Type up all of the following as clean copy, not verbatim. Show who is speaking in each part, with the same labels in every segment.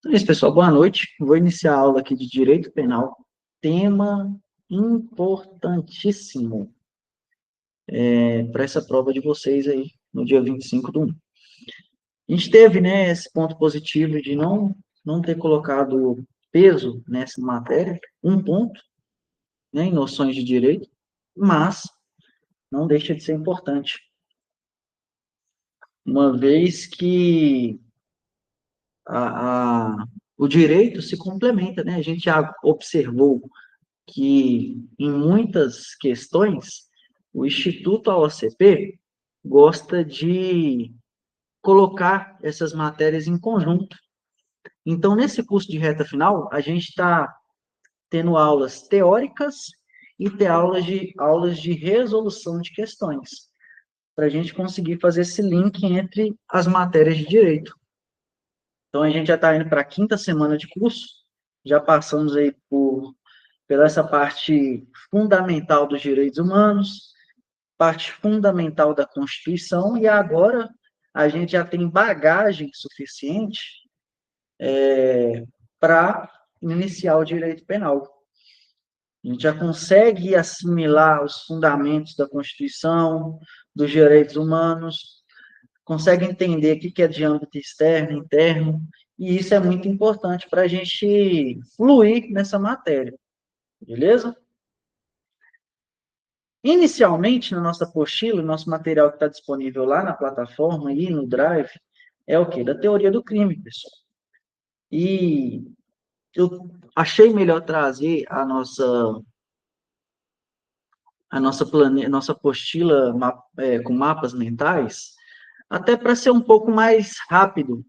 Speaker 1: Então é isso, pessoal. Boa noite. Vou iniciar a aula aqui de Direito Penal. Tema importantíssimo para essa prova de vocês aí, no dia 25/1. A gente teve, né, esse ponto positivo de não ter colocado peso nessa matéria, um ponto, né, em noções de direito, mas não deixa de ser importante, uma vez que o direito se complementa, né? A gente já observou que em muitas questões o Instituto AOCP gosta de colocar essas matérias em conjunto. Então, nesse curso de reta final, a gente está tendo aulas teóricas e ter aulas de resolução de questões, para a gente conseguir fazer esse link entre as matérias de direito. Então, a gente já está indo para a 5ª semana de curso, já passamos aí pela essa parte fundamental dos direitos humanos, parte fundamental da Constituição, e agora a gente já tem bagagem suficiente para iniciar o direito penal. A gente já consegue assimilar os fundamentos da Constituição, dos direitos humanos, consegue entender o que é de âmbito externo, interno, e isso é muito importante para a gente fluir nessa matéria, beleza? Inicialmente, na nossa apostila, nosso material que está disponível lá na plataforma e no Drive, é o quê? Da teoria do crime, pessoal. E eu achei melhor trazer nossa apostila com mapas mentais, até para ser um pouco mais rápido,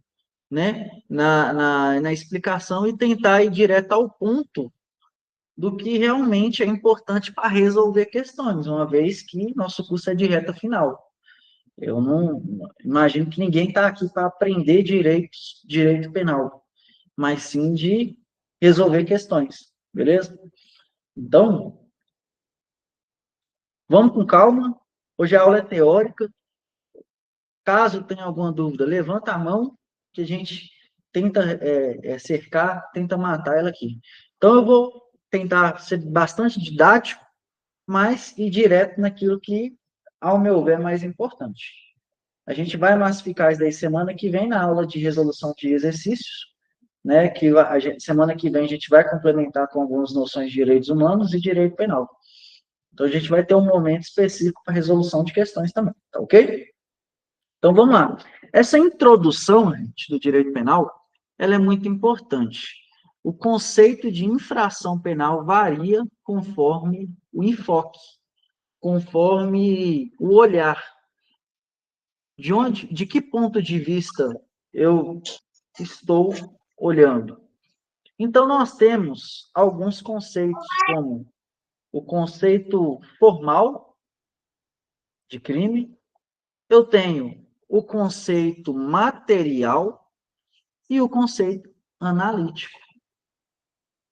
Speaker 1: né, na explicação e tentar ir direto ao ponto do que realmente é importante para resolver questões, uma vez que nosso curso é de reta final. Eu não imagino que ninguém está aqui para aprender direito penal, mas sim de resolver questões, beleza? Então, vamos com calma. Hoje a aula é teórica. Caso tenha alguma dúvida, levanta a mão que a gente tenta cercar, tenta matar ela aqui. Então, eu vou tentar ser bastante didático, mas ir direto naquilo que, ao meu ver, é mais importante. A gente vai massificar isso daí semana que vem na aula de resolução de exercícios, né? Que semana que vem a gente vai complementar com algumas noções de direitos humanos e direito penal. Então a gente vai ter um momento específico para resolução de questões também, tá ok? Então vamos lá. Essa introdução, gente, do direito penal, ela é muito importante. O conceito de infração penal varia conforme o enfoque, conforme o olhar. De que ponto de vista eu estou olhando? Então, nós temos alguns conceitos, como o conceito formal de crime, eu tenho o conceito material e o conceito analítico.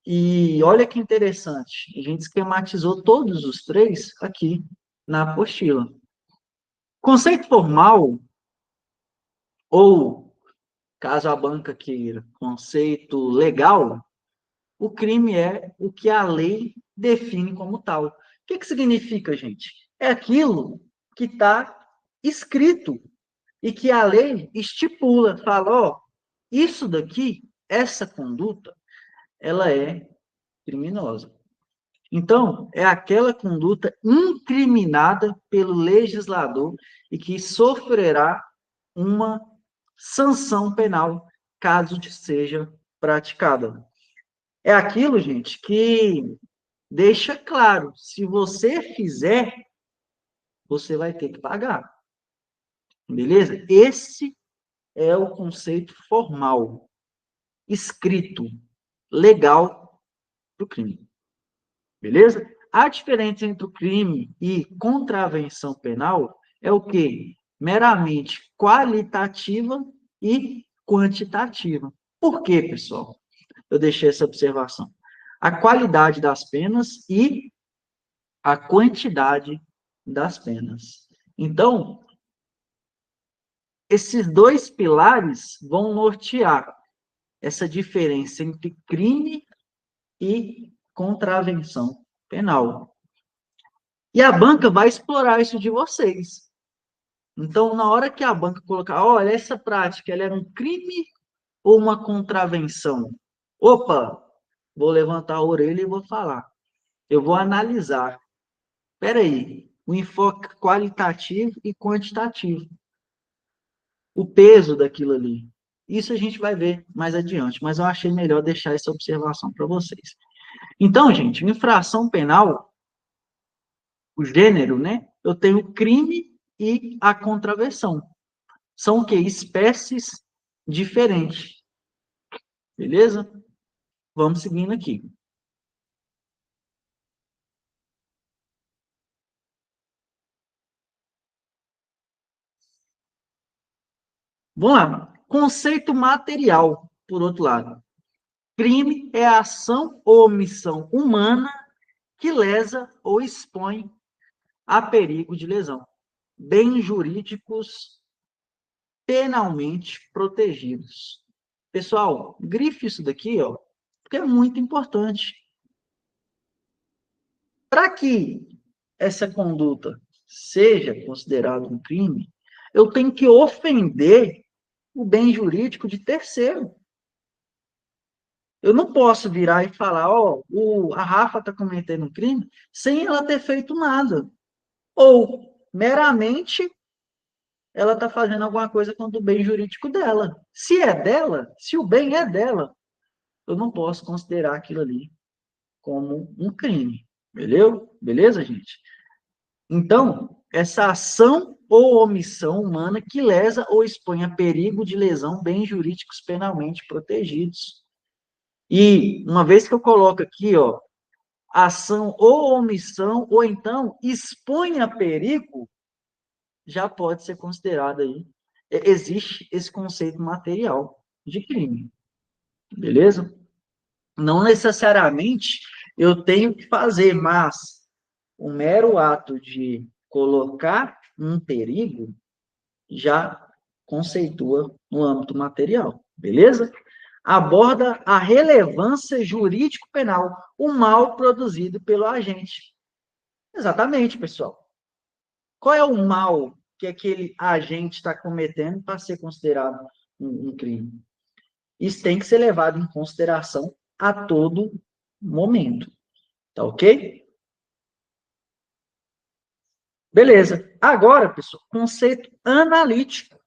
Speaker 1: E olha que interessante, a gente esquematizou todos os três aqui na apostila. Conceito formal, ou, caso a banca queira, conceito legal, o crime é o que a lei define como tal. O que significa, gente? É aquilo que está escrito e que a lei estipula, fala, ó, isso daqui, essa conduta, ela é criminosa. Então, é aquela conduta incriminada pelo legislador e que sofrerá uma sanção penal caso seja praticada. É aquilo, gente, que deixa claro, se você fizer, você vai ter que pagar. Beleza? Esse é o conceito formal, escrito, legal do crime. Beleza? A diferença entre o crime e contravenção penal é o quê? Meramente qualitativa e quantitativa. Por quê, pessoal? Eu deixei essa observação. A qualidade das penas e a quantidade das penas. Então, esses dois pilares vão nortear essa diferença entre crime e contravenção penal. E a banca vai explorar isso de vocês. Então, na hora que a banca colocar, olha, essa prática, ela era um crime ou uma contravenção? Opa, vou levantar a orelha e vou falar. Eu vou analisar. Espera aí, o enfoque qualitativo e quantitativo. O peso daquilo ali. Isso a gente vai ver mais adiante, mas eu achei melhor deixar essa observação para vocês. Então, gente, infração penal, o gênero, né? Eu tenho o crime e a contravenção. São o quê? Espécies diferentes. Beleza? Vamos seguindo aqui. Vamos lá. Conceito material, por outro lado. Crime é a ação ou omissão humana que lesa ou expõe a perigo de lesão. Bens jurídicos penalmente protegidos. Pessoal, grife isso daqui, ó, porque é muito importante. Para que essa conduta seja considerada um crime, eu tenho que ofender o bem jurídico de terceiro. Eu não posso virar e falar, ó, a Rafa está cometendo um crime sem ela ter feito nada. Ou, meramente, ela está fazendo alguma coisa contra o bem jurídico dela. Se é dela, se o bem é dela, eu não posso considerar aquilo ali como um crime. Beleza? Beleza, gente? Então, essa ação ou omissão humana que lesa ou expõe a perigo de lesão bens jurídicos penalmente protegidos. E, uma vez que eu coloco aqui, ó, ação ou omissão, ou então expõe a perigo, já pode ser considerado aí. Existe esse conceito material de crime. Beleza? Não necessariamente eu tenho que fazer, mas o mero ato de colocar um perigo já conceitua no âmbito material, beleza? Aborda a relevância jurídico-penal, o mal produzido pelo agente. Exatamente, pessoal. Qual é o mal que aquele agente está cometendo para ser considerado um crime? Isso tem que ser levado em consideração a todo momento. Tá ok? Beleza. Agora, pessoal, conceito analítico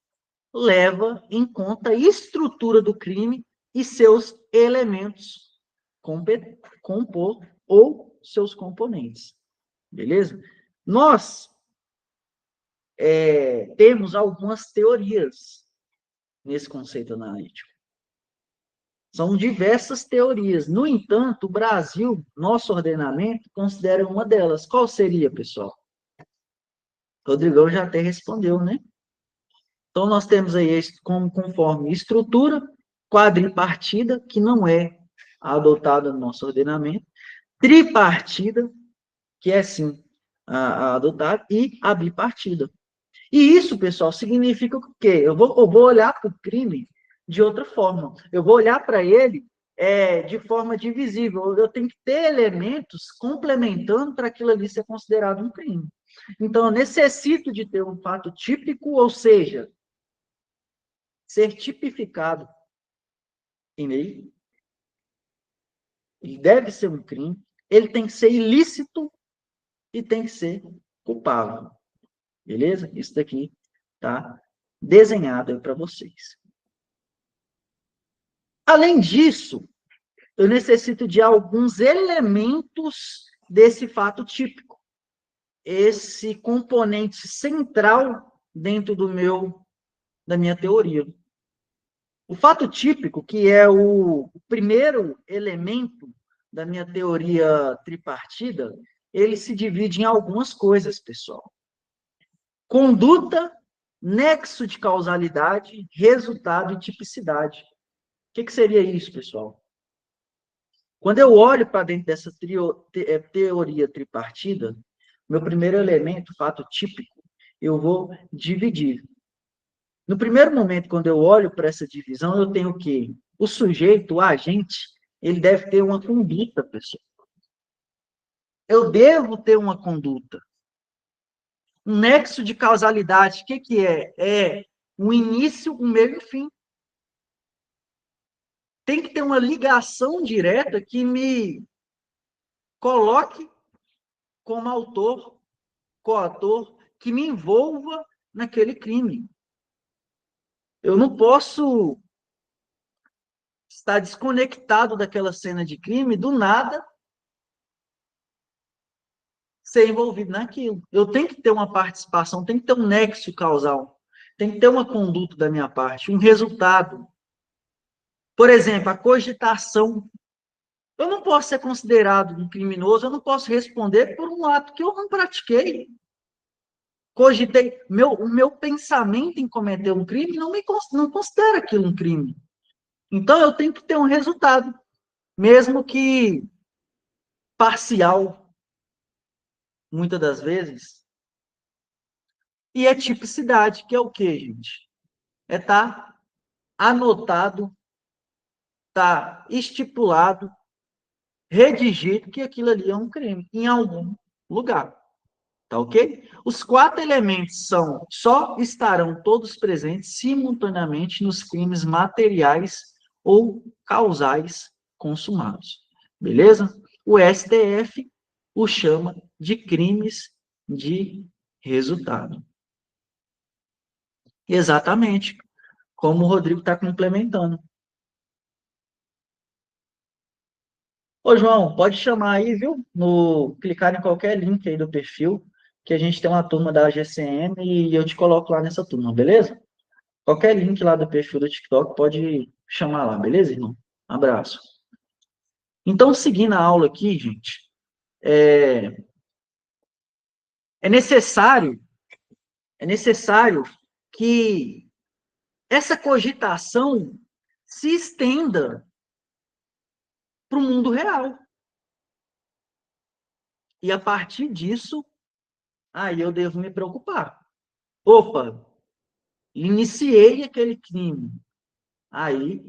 Speaker 1: leva em conta a estrutura do crime e seus elementos compor ou seus componentes. Beleza? Nós temos algumas teorias nesse conceito analítico. São diversas teorias. No entanto, o Brasil, nosso ordenamento, considera uma delas. Qual seria, pessoal? Rodrigão já até respondeu, né? Então, nós temos aí, conforme estrutura, quadripartida, que não é adotada no nosso ordenamento, tripartida, que é sim adotada, e a bipartida. E isso, pessoal, significa o quê? Eu vou olhar para o crime de outra forma. Eu vou olhar para ele de forma divisível. Eu tenho que ter elementos complementando para aquilo ali ser considerado um crime. Então, eu necessito de ter um fato típico, ou seja, ser tipificado em lei. Ele deve ser um crime. Ele tem que ser ilícito e tem que ser culpável. Beleza? Isso daqui tá desenhado para vocês. Além disso, eu necessito de alguns elementos desse fato típico. Esse componente central dentro da minha teoria. O fato típico, que é o primeiro elemento da minha teoria tripartida, ele se divide em algumas coisas, pessoal. Conduta, nexo de causalidade, resultado e tipicidade. O que seria isso, pessoal? Quando eu olho para dentro dessa teoria tripartida, meu primeiro elemento, fato típico, eu vou dividir. No primeiro momento, quando eu olho para essa divisão, eu tenho o quê? o sujeito, o agente, ele deve ter uma conduta, pessoal. Eu devo ter uma conduta. Um nexo de causalidade, o que que é? É o início, o meio e o fim. Tem que ter uma ligação direta que me coloque como autor, coautor, que me envolva naquele crime. Eu não posso estar desconectado daquela cena de crime, do nada, ser envolvido naquilo. Eu tenho que ter uma participação, tem que ter um nexo causal, tem que ter uma conduta da minha parte, um resultado. Por exemplo, a cogitação. Eu não posso ser considerado um criminoso, eu não posso responder por um ato que eu não pratiquei. Cogitei, o meu pensamento em cometer um crime não considera aquilo um crime. Então, eu tenho que ter um resultado, mesmo que parcial, muitas das vezes. E é tipicidade, que é o quê, gente? É estar anotado, tá estipulado, redigido que aquilo ali é um crime em algum lugar. Tá ok? Os 4 elementos só estarão todos presentes simultaneamente nos crimes materiais ou causais consumados. Beleza? O STF o chama de crimes de resultado. Exatamente, como o Rodrigo está complementando. Ô, João, pode chamar aí, viu? Clicar em qualquer link aí do perfil, que a gente tem uma turma da GCM e eu te coloco lá nessa turma, beleza? Qualquer link lá do perfil do TikTok, pode chamar lá, beleza, irmão? Abraço. Então, seguindo a aula aqui, gente, é, é necessário, é necessário que essa cogitação se estenda para o mundo real. E a partir disso, aí eu devo me preocupar. Opa, iniciei aquele crime. Aí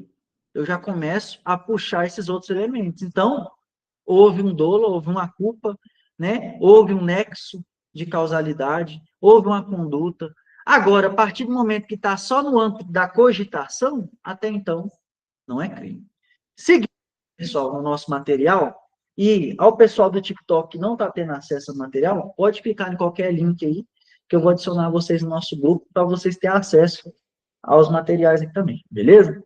Speaker 1: eu já começo a puxar esses outros elementos. Então, houve um dolo, houve uma culpa, né? Houve um nexo de causalidade, houve uma conduta. Agora, a partir do momento que está só no âmbito da cogitação, até então, não é crime. Seguindo, pessoal, no nosso material, e ao pessoal do TikTok que não está tendo acesso ao material, pode clicar em qualquer link aí, que eu vou adicionar vocês no nosso grupo, para vocês terem acesso aos materiais aqui também, beleza?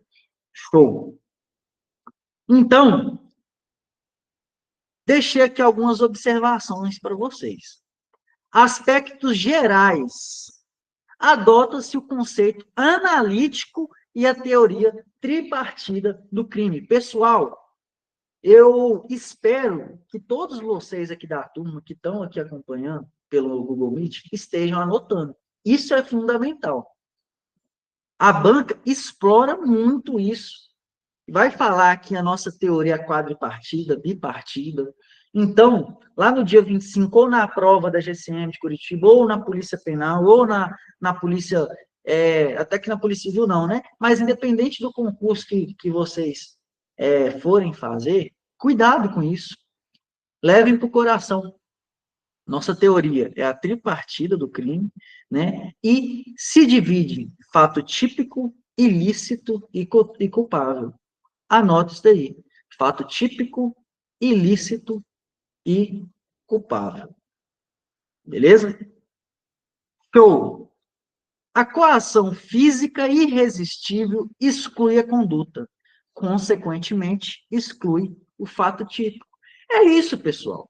Speaker 1: Show! Então, deixei aqui algumas observações para vocês. Aspectos gerais. Adota-se o conceito analítico e a teoria tripartida do crime. Pessoal, eu espero que todos vocês aqui da turma que estão aqui acompanhando pelo Google Meet estejam anotando. Isso é fundamental. A banca explora muito isso. Vai falar que a nossa teoria é quadripartida, bipartida. Então, lá no dia 25, ou na prova da GCM de Curitiba, ou na Polícia Penal, ou na Polícia, até que na Polícia Civil não, né? Mas independente do concurso que vocês forem fazer, cuidado com isso. Levem para o coração. Nossa teoria é a tripartida do crime, né? E se divide em fato típico, ilícito e culpável. Anote isso daí. Fato típico, ilícito e culpável. Beleza? Show! A coação física irresistível exclui a conduta. Consequentemente, exclui o fato típico. É isso, pessoal.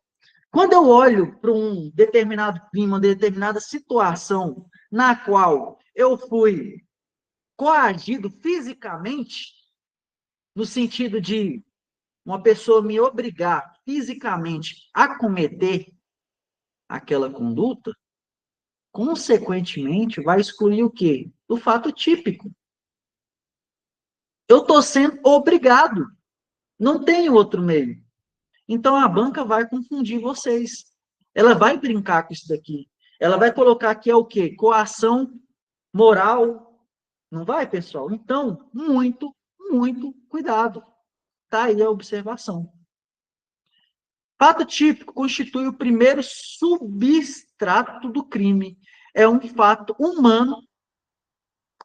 Speaker 1: Quando eu olho para um determinado crime, uma determinada situação na qual eu fui coagido fisicamente, no sentido de uma pessoa me obrigar fisicamente a cometer aquela conduta, consequentemente, vai excluir o quê? O fato típico. Eu estou sendo obrigado. Não tem outro meio. Então, a banca vai confundir vocês. Ela vai brincar com isso daqui. Ela vai colocar que é o quê? Coação moral. Não vai, pessoal? Então, muito, muito cuidado. Está aí a observação. Fato típico constitui o primeiro substrato do crime. É um fato humano,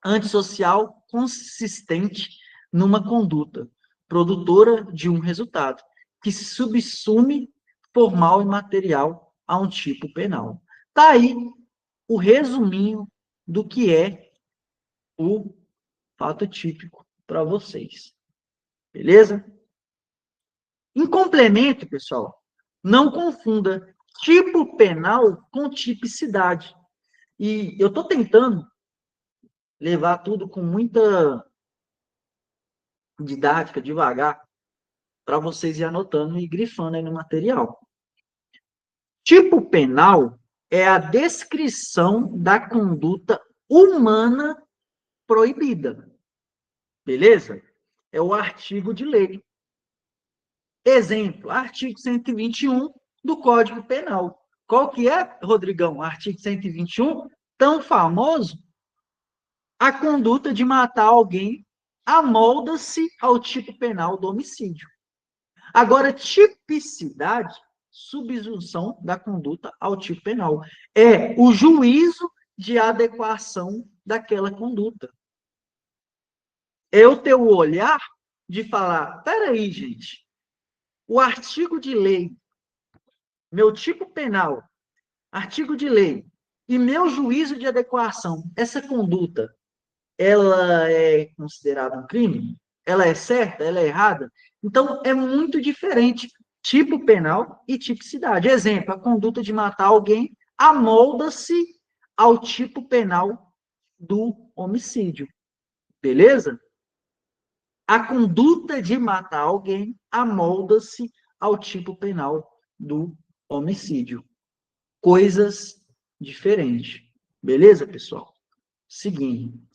Speaker 1: antissocial, consistente numa conduta, produtora de um resultado, que subsume formal e material a um tipo penal. Está aí o resuminho do que é o fato típico para vocês. Beleza? Em complemento, pessoal, não confunda tipo penal com tipicidade. E eu estou tentando levar tudo com muita didática, devagar, para vocês ir anotando e grifando aí no material. Tipo penal é a descrição da conduta humana proibida. Beleza? É o artigo de lei. Exemplo, artigo 121 do Código Penal. Qual que é, Rodrigão? Artigo 121, tão famoso, a conduta de matar alguém amolda-se ao tipo penal do homicídio. Agora, tipicidade, subsunção da conduta ao tipo penal. É o juízo de adequação daquela conduta. É o teu olhar de falar, peraí, gente, o artigo de lei, meu tipo penal, artigo de lei, e meu juízo de adequação, essa conduta, ela é considerada um crime? Ela é certa? Ela é errada? Então, é muito diferente tipo penal e tipicidade. Exemplo, a conduta de matar alguém amolda-se ao tipo penal do homicídio. Beleza? A conduta de matar alguém amolda-se ao tipo penal do homicídio. Coisas diferentes. Beleza, pessoal? Seguindo.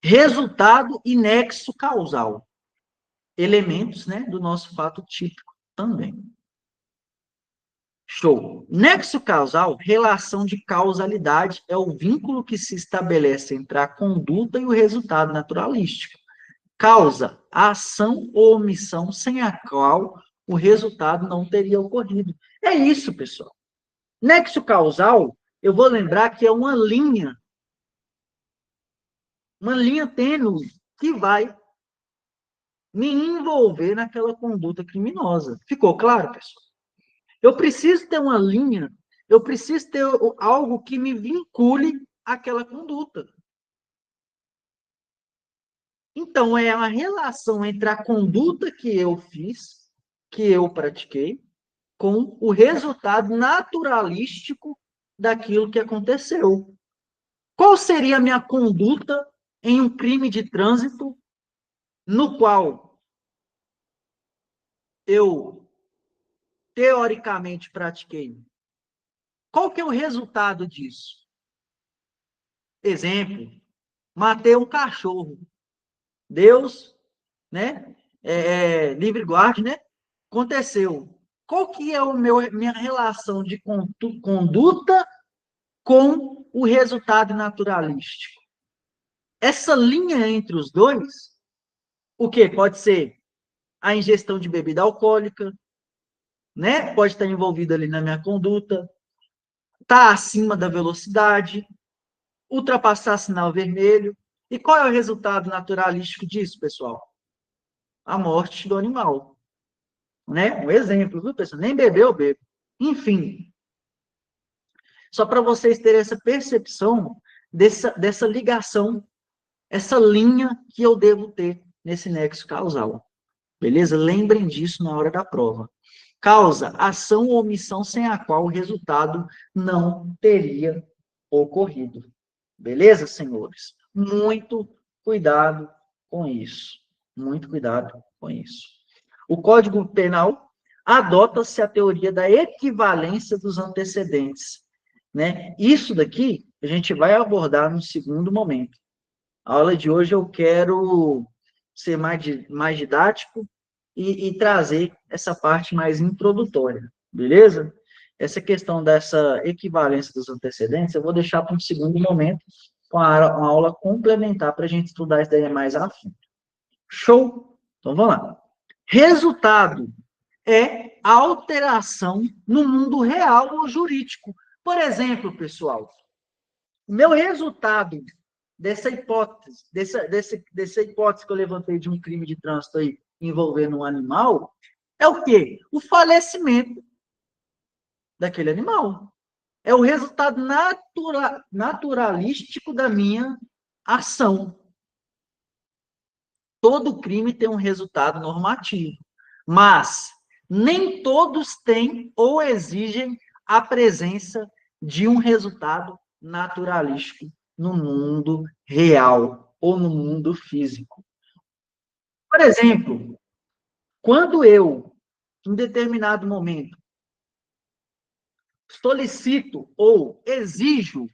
Speaker 1: Resultado e nexo causal. Elementos, né, do nosso fato típico também. Show. Nexo causal, relação de causalidade, é o vínculo que se estabelece entre a conduta e o resultado naturalístico. Causa, a ação ou omissão sem a qual o resultado não teria ocorrido. É isso, pessoal. Nexo causal, eu vou lembrar que é uma linha tênue que vai me envolver naquela conduta criminosa. Ficou claro, pessoal? Eu preciso ter uma linha, eu preciso ter algo que me vincule àquela conduta. Então, é uma relação entre a conduta que eu fiz, que eu pratiquei, com o resultado naturalístico daquilo que aconteceu. Qual seria a minha conduta em um crime de trânsito no qual eu teoricamente pratiquei? Qual que é o resultado disso? Exemplo, matei um cachorro. Deus, né? Livre guarde, né? Aconteceu. Qual que é minha relação de conduta com o resultado naturalístico? Essa linha entre os dois, o que pode ser a ingestão de bebida alcoólica, né? Pode estar envolvida ali na minha conduta, tá acima da velocidade, ultrapassar sinal vermelho. E qual é o resultado naturalístico disso, pessoal? A morte do animal. Né? Um exemplo, viu, pessoal? Nem bebeu, bebo. Enfim. Só para vocês terem essa percepção dessa ligação, essa linha que eu devo ter nesse nexo causal. Beleza? Lembrem disso na hora da prova. Causa, ação ou omissão sem a qual o resultado não teria ocorrido. Beleza, senhores? Muito cuidado com isso. Muito cuidado com isso. O Código Penal adota-se a teoria da equivalência dos antecedentes. Né? Isso daqui a gente vai abordar no segundo momento. A aula de hoje eu quero ser mais didático e trazer essa parte mais introdutória, beleza? Essa questão dessa equivalência dos antecedentes eu vou deixar para um segundo momento, com uma aula complementar para a gente estudar isso daí mais a fundo. Show? Então, vamos lá. Resultado é alteração no mundo real ou jurídico. Por exemplo, pessoal, o meu resultado dessa hipótese, dessa hipótese que eu levantei de um crime de trânsito aí envolvendo um animal, é o quê? O falecimento daquele animal. É o resultado naturalístico da minha ação. Todo crime tem um resultado normativo, mas nem todos têm ou exigem a presença de um resultado naturalístico no mundo real ou no mundo físico. Por exemplo, quando eu, em determinado momento, solicito ou exijo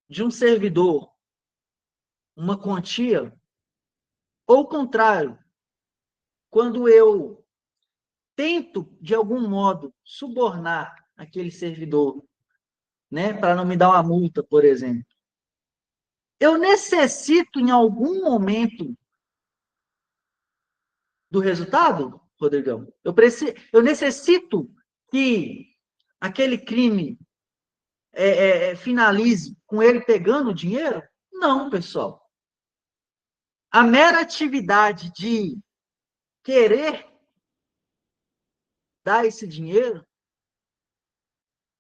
Speaker 1: de um servidor uma quantia, ou o contrário, quando eu tento, de algum modo, subornar aquele servidor, né, para não me dar uma multa, por exemplo, eu necessito, em algum momento, do resultado, Rodrigão? Eu necessito que aquele crime finalize com ele pegando o dinheiro? Não, pessoal. A mera atividade de querer dar esse dinheiro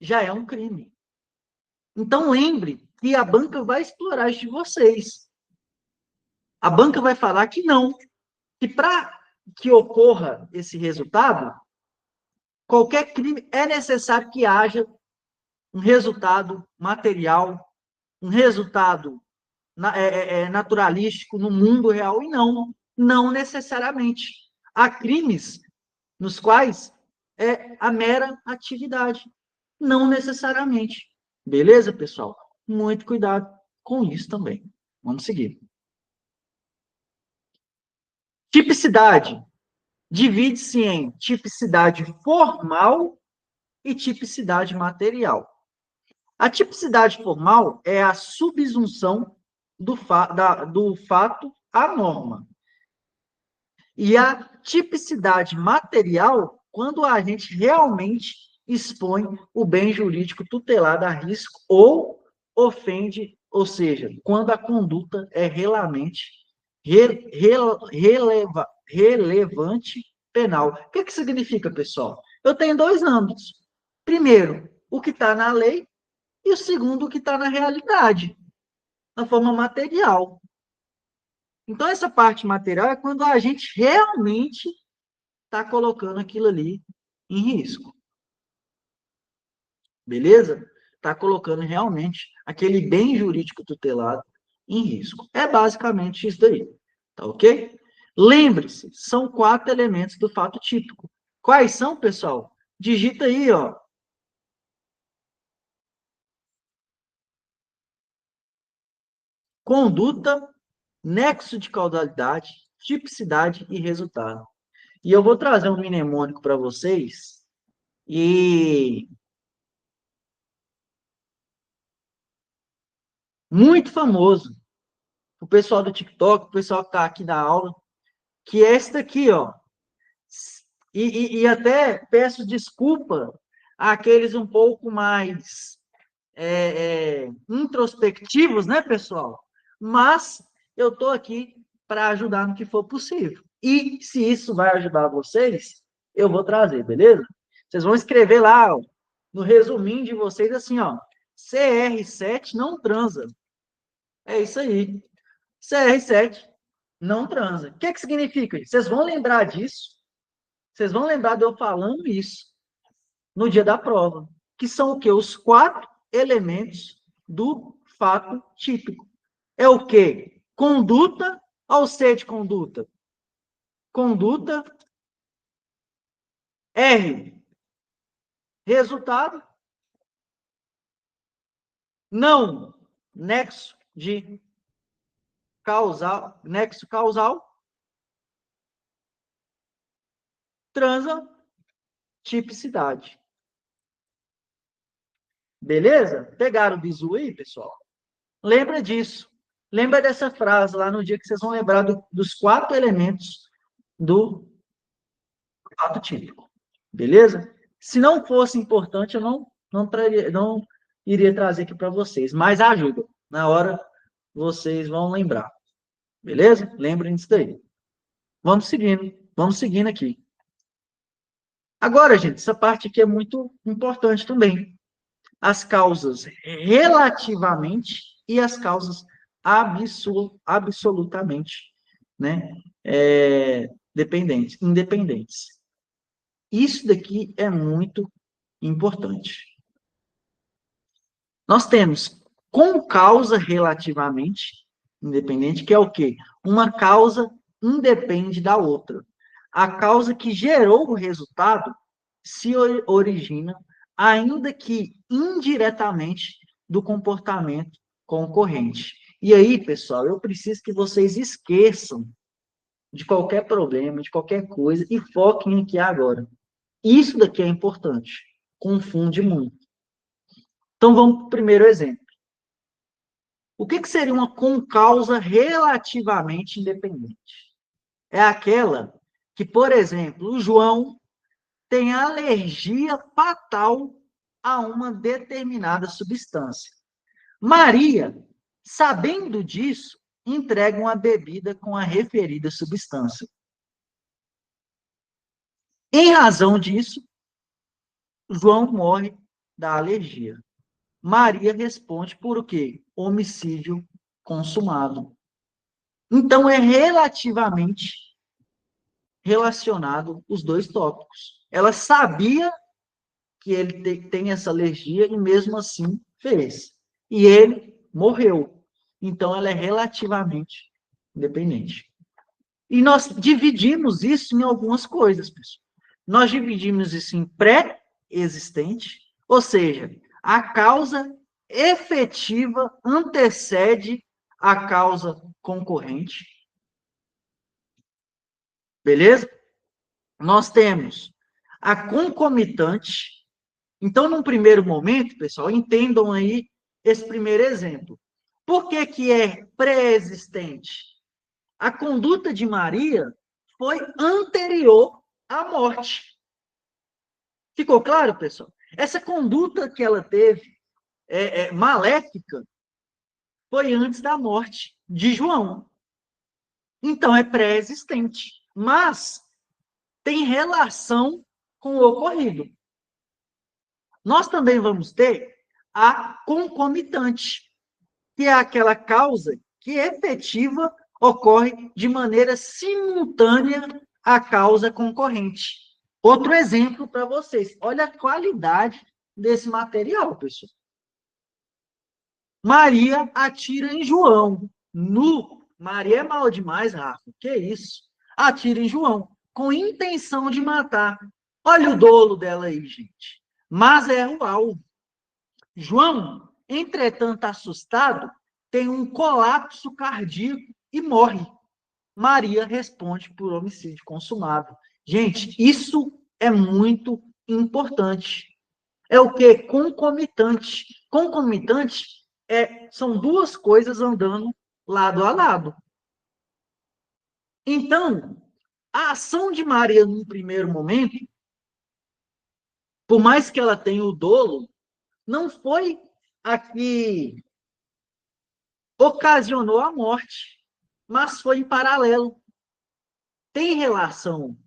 Speaker 1: já é um crime. Então, lembre que a banca vai explorar isso de vocês. A banca vai falar que não, que para que ocorra esse resultado, qualquer crime é necessário que haja um resultado material, um resultado naturalístico no mundo real, e não necessariamente. Há crimes nos quais é a mera atividade, não necessariamente. Beleza, pessoal? Muito cuidado com isso também. Vamos seguir. Tipicidade. Divide-se em tipicidade formal e tipicidade material. A tipicidade formal é a subsunção do fato à norma. E a tipicidade material, quando a gente realmente expõe o bem jurídico tutelado a risco ou ofende, ou seja, quando a conduta é relevante penal. O que significa, pessoal? Eu tenho dois âmbitos. Primeiro, o que está na lei, e o segundo, o que está na realidade, na forma material. Então, essa parte material é quando a gente realmente está colocando aquilo ali em risco. Beleza? Está colocando realmente aquele bem jurídico tutelado em risco. É basicamente isso daí. Tá ok? Lembre-se, são 4 elementos do fato típico. Quais são, pessoal? Digita aí, ó. Conduta, nexo de causalidade, tipicidade e resultado. E eu vou trazer um mnemônico para vocês e muito famoso, o pessoal do TikTok, o pessoal que está aqui na aula, que é esse daqui, ó. E até peço desculpa àqueles um pouco mais introspectivos, né, pessoal? Mas eu estou aqui para ajudar no que for possível. E se isso vai ajudar vocês, eu vou trazer, beleza? Vocês vão escrever lá, ó, no resuminho de vocês, assim, ó. CR7 não transa. É isso aí. CR7 não transa. O que significa? Vocês vão lembrar disso. Vocês vão lembrar de eu falando isso no dia da prova. Que são o quê? Os 4 elementos do fato típico. É o quê? Conduta ao C de conduta. Conduta. R. Resultado. Não. Nexo de causal. Nexo causal. Transa. Tipicidade. Beleza? Pegaram o bizu aí, pessoal? Lembra disso. Lembra dessa frase lá no dia que vocês vão lembrar dos 4 elementos do fato típico. Beleza? Se não fosse importante, eu não iria trazer aqui para vocês, mas ajuda. Na hora, vocês vão lembrar. Beleza? Lembrem disso daí. Vamos seguindo aqui. Agora, gente, essa parte aqui é muito importante também. As causas relativamente e as causas absolutamente, né? Independentes. Isso daqui é muito importante. Nós temos com causa relativamente independente, que é o quê? Uma causa independe da outra. A causa que gerou o resultado se origina, ainda que indiretamente, do comportamento concorrente. E aí, pessoal, eu preciso que vocês esqueçam de qualquer problema, de qualquer coisa, e foquem aqui agora. Isso daqui é importante. Confunde muito. Então, vamos para o primeiro exemplo. O que seria uma concausa relativamente independente? É aquela que, por exemplo, o João tem alergia fatal a uma determinada substância. Maria, sabendo disso, entrega uma bebida com a referida substância. Em razão disso, João morre da alergia. Maria responde por o quê? Homicídio consumado. Então, é relativamente relacionado os dois tópicos. Ela sabia que ele tem essa alergia e mesmo assim fez. E ele morreu. Então, ela é relativamente independente. E nós dividimos isso em algumas coisas, pessoal. Nós dividimos isso em pré-existente, ou seja, a causa efetiva antecede a causa concorrente. Beleza? Nós temos a concomitante. Então, num primeiro momento, pessoal, entendam aí esse primeiro exemplo. Por que que é pré-existente? A conduta de Maria foi anterior à morte. Ficou claro, pessoal? Essa conduta que ela teve, maléfica, foi antes da morte de João. Então, é pré-existente. Mas tem relação com o ocorrido. Nós também vamos ter a concomitante, que é aquela causa que efetiva ocorre de maneira simultânea à causa concorrente. Outro exemplo para vocês. Olha a qualidade desse material, pessoal. Maria atira em João. Nu. Maria é mal demais, Rafa. Que isso? Atira em João, com intenção de matar. Olha o dolo dela aí, gente. Mas é o alvo. João, entretanto assustado, tem um colapso cardíaco e morre. Maria responde por homicídio consumado. Gente, isso é muito importante. É o quê? Concomitante. Concomitante são duas coisas andando lado a lado. Então, a ação de Maria, num primeiro momento, por mais que ela tenha o dolo, não foi a que ocasionou a morte, mas foi em paralelo. Tem relação.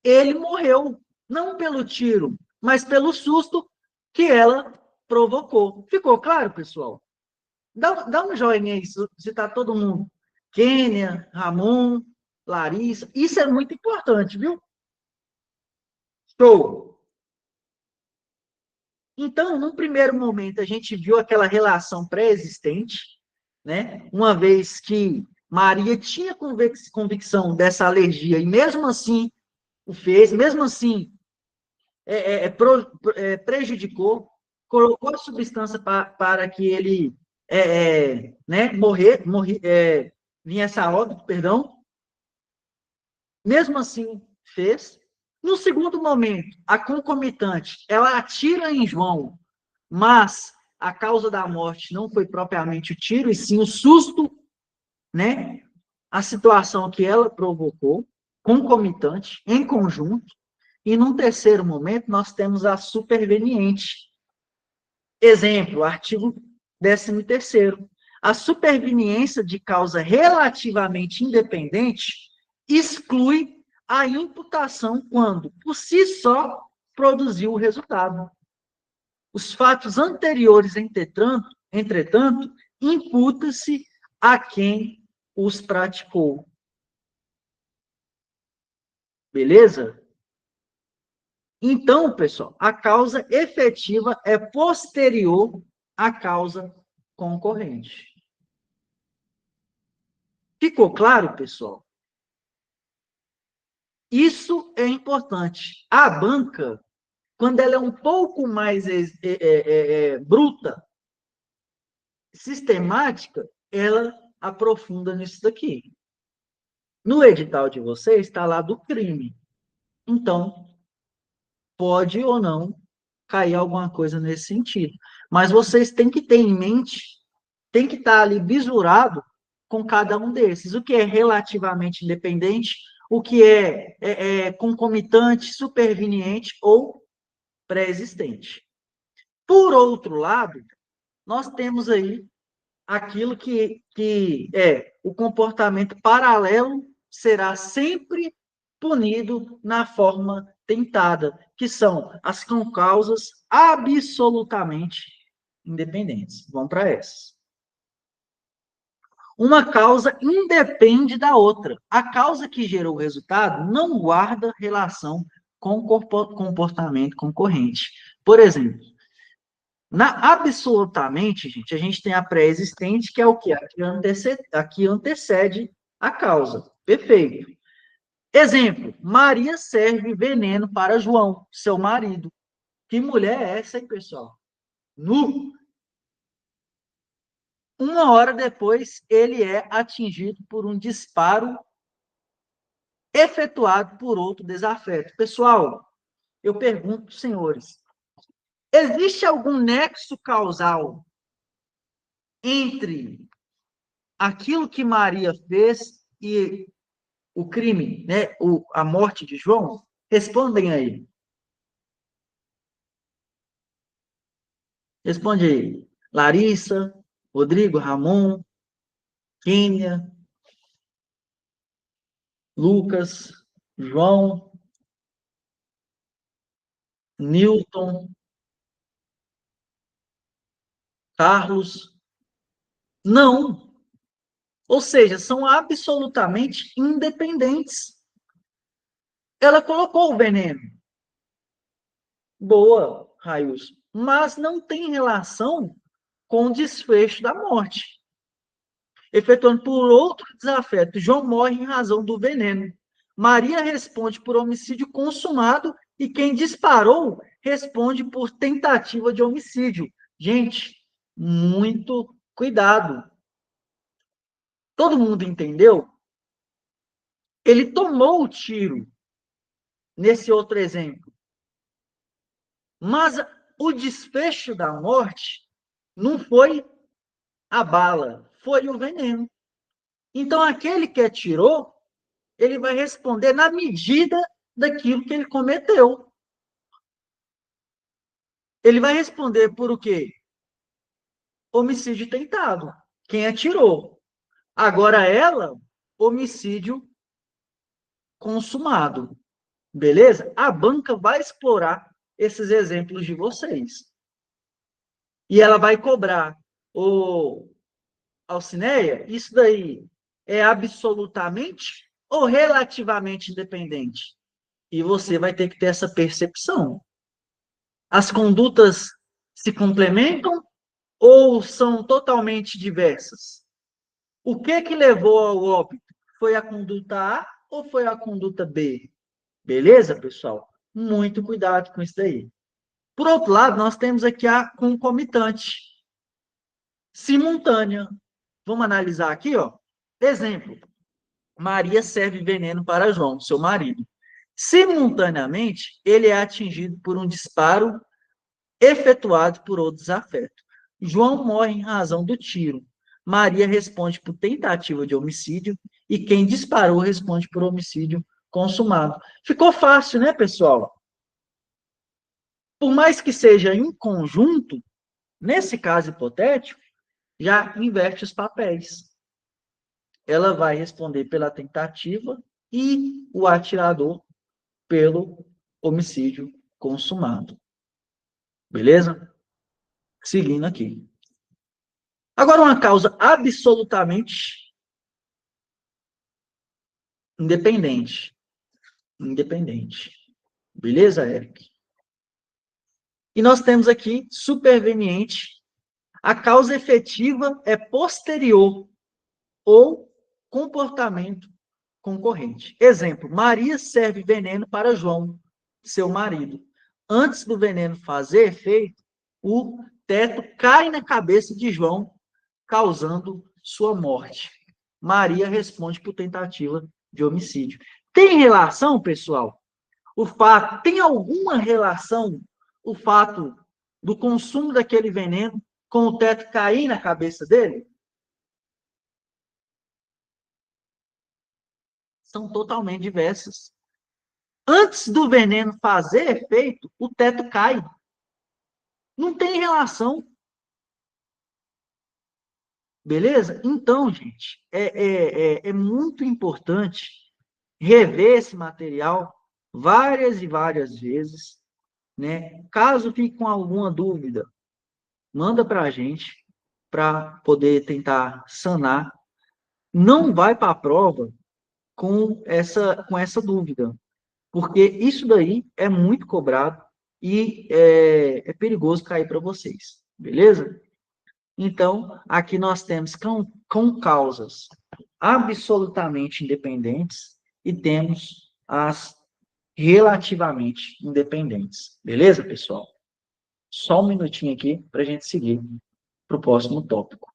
Speaker 1: Ele morreu, não pelo tiro, mas pelo susto que ela provocou. Ficou claro, pessoal? Dá um joinha aí, se está todo mundo. Kênia, Ramon, Larissa. Isso é muito importante, viu? Show! Então, num primeiro momento, a gente viu aquela relação pré-existente, né? Uma vez que Maria tinha convicção dessa alergia e mesmo assim o fez, mesmo assim prejudicou, colocou a substância para que ele né, viesse a óbito, perdão, mesmo assim fez. No segundo momento, a concomitante, ela atira em João mas a causa da morte não foi propriamente o tiro, e sim o susto, né? A situação que ela provocou, concomitante, em conjunto, e num terceiro momento nós temos a superveniente. Exemplo, artigo 13º. A superveniência de causa relativamente independente exclui a imputação quando, por si só, produziu o resultado. Os fatos anteriores, entretanto, imputa-se a quem os praticou. Beleza? Então, pessoal, a causa efetiva é posterior à causa concorrente. Ficou claro, pessoal? Isso é importante. A banca, quando ela é um pouco mais bruta, sistemática, ela aprofunda nisso daqui. No edital de vocês está lá do crime. Então, pode ou não cair alguma coisa nesse sentido. Mas vocês têm que ter em mente, tem que estar ali bisurado com cada um desses. O que é relativamente independente, o que é concomitante, superveniente ou pré-existente. Por outro lado, nós temos aí aquilo que é o comportamento paralelo será sempre punido na forma tentada, que são as causas absolutamente independentes. Vamos para essas. Uma causa independe da outra. A causa que gerou o resultado não guarda relação com o comportamento concorrente. Por exemplo, absolutamente, gente, a gente tem a pré-existente, que é o quê? A que antecede a causa. Perfeito. Exemplo, Maria serve veneno para João, seu marido. Que mulher é essa, hein, pessoal? Nu. Uma hora depois, ele é atingido por um disparo efetuado por outro desafeto. Pessoal, eu pergunto, senhores, existe algum nexo causal entre aquilo que Maria fez e o crime, né, a morte de João? Respondem aí. Responde aí. Larissa, Rodrigo, Ramon, Kênia, Lucas, João, Newton, Carlos. Não. Ou seja, são absolutamente independentes. Ela colocou o veneno. Boa, Raios. Mas não tem relação com o desfecho da morte. Efetuando por outro desafeto, João morre em razão do veneno. Maria responde por homicídio consumado e quem disparou responde por tentativa de homicídio. Gente, muito cuidado. Todo mundo entendeu? Ele tomou o tiro nesse outro exemplo. Mas o desfecho da morte não foi a bala, foi o veneno. Então, aquele que atirou, ele vai responder na medida daquilo que ele cometeu. Ele vai responder por o quê? Homicídio tentado. Quem atirou. Agora ela, homicídio consumado. Beleza? A banca vai explorar esses exemplos de vocês. E ela vai cobrar o Alcineia, isso daí é absolutamente ou relativamente independente? E você vai ter que ter essa percepção. As condutas se complementam ou são totalmente diversas? O que levou ao óbito? Foi a conduta A ou foi a conduta B? Beleza, pessoal? Muito cuidado com isso daí. Por outro lado, nós temos aqui a concomitante, simultânea. Vamos analisar aqui, ó. Exemplo: Maria serve veneno para João, seu marido. Simultaneamente, ele é atingido por um disparo efetuado por outro desafeto. João morre em razão do tiro. Maria responde por tentativa de homicídio e quem disparou responde por homicídio consumado. Ficou fácil, né, pessoal? Por mais que seja em conjunto, nesse caso hipotético, já inverte os papéis. Ela vai responder pela tentativa e o atirador pelo homicídio consumado. Beleza? Seguindo aqui. Agora, uma causa absolutamente independente. Independente. Beleza, Eric? E nós temos aqui superveniente. A causa efetiva é posterior ou comportamento concorrente. Exemplo, Maria serve veneno para João, seu marido. Antes do veneno fazer efeito, o teto cai na cabeça de João, causando sua morte. Maria responde por tentativa de homicídio. Tem relação, pessoal? O fato, tem alguma relação o fato do consumo daquele veneno com o teto cair na cabeça dele? São totalmente diversas. Antes do veneno fazer efeito, o teto cai. Não tem relação. Beleza? Então, gente, é muito importante rever esse material várias e várias vezes, né? Caso fique com alguma dúvida, manda para a gente para poder tentar sanar. Não vai para a prova com essa dúvida, porque isso daí é muito cobrado e é perigoso cair para vocês, beleza? Então, aqui nós temos com causas absolutamente independentes e temos as relativamente independentes. Beleza, pessoal? Só um minutinho aqui para a gente seguir para o próximo tópico.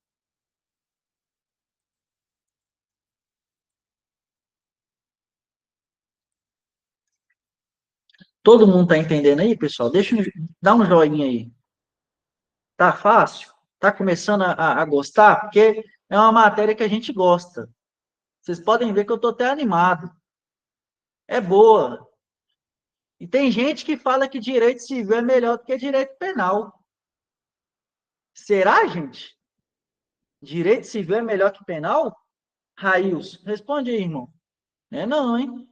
Speaker 1: Todo mundo está entendendo aí, pessoal? Dá um joinha aí. Tá fácil? Tá começando a gostar? Porque é uma matéria que a gente gosta. Vocês podem ver que eu estou até animado. É boa. E tem gente que fala que direito civil é melhor do que direito penal. Será, gente? Direito civil é melhor que penal? Rails, responde aí, irmão. É não, hein?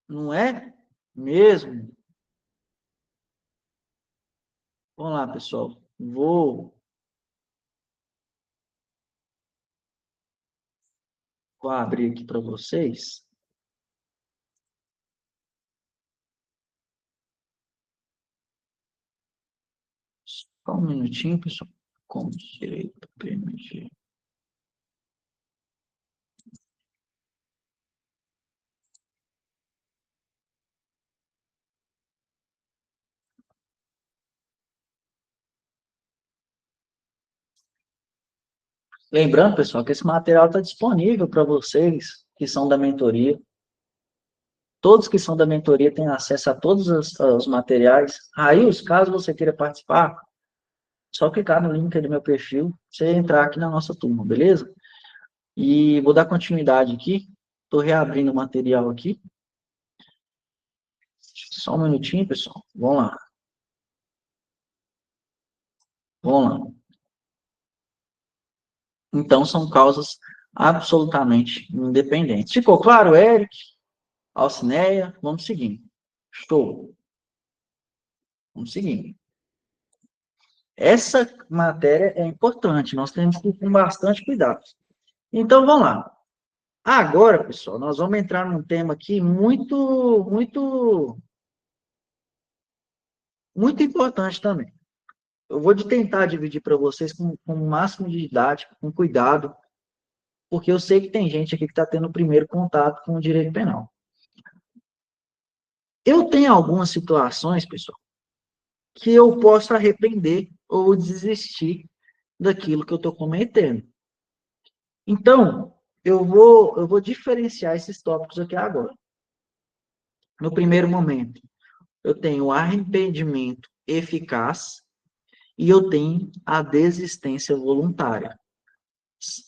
Speaker 1: Não é mesmo? Vamos lá, pessoal. Vou abrir aqui para vocês. Só um minutinho, pessoal. Como direito PMG. Lembrando, pessoal, que esse material está disponível para vocês que são da mentoria. Todos que são da mentoria têm acesso a todos os materiais. Aí, os casos você queira participar, só clicar no link do meu perfil, você entrar aqui na nossa turma, beleza? E vou dar continuidade aqui. Estou reabrindo o material aqui. Só um minutinho, pessoal. Vamos lá. Vamos lá. Então, são causas absolutamente independentes. Ficou claro, Eric? Alcineia? Vamos seguir. Estou. Vamos seguir. Essa matéria é importante, nós temos que ir com bastante cuidado. Então, vamos lá. Agora, pessoal, nós vamos entrar num tema aqui muito importante também. Eu vou tentar dividir para vocês com o máximo de didática, com cuidado, porque eu sei que tem gente aqui que está tendo o primeiro contato com o direito penal. Eu tenho algumas situações, pessoal, que eu posso arrepender ou desistir daquilo que eu estou cometendo. Então, eu vou diferenciar esses tópicos aqui agora. No primeiro momento, Eu tenho o arrependimento eficaz e eu tenho a desistência voluntária.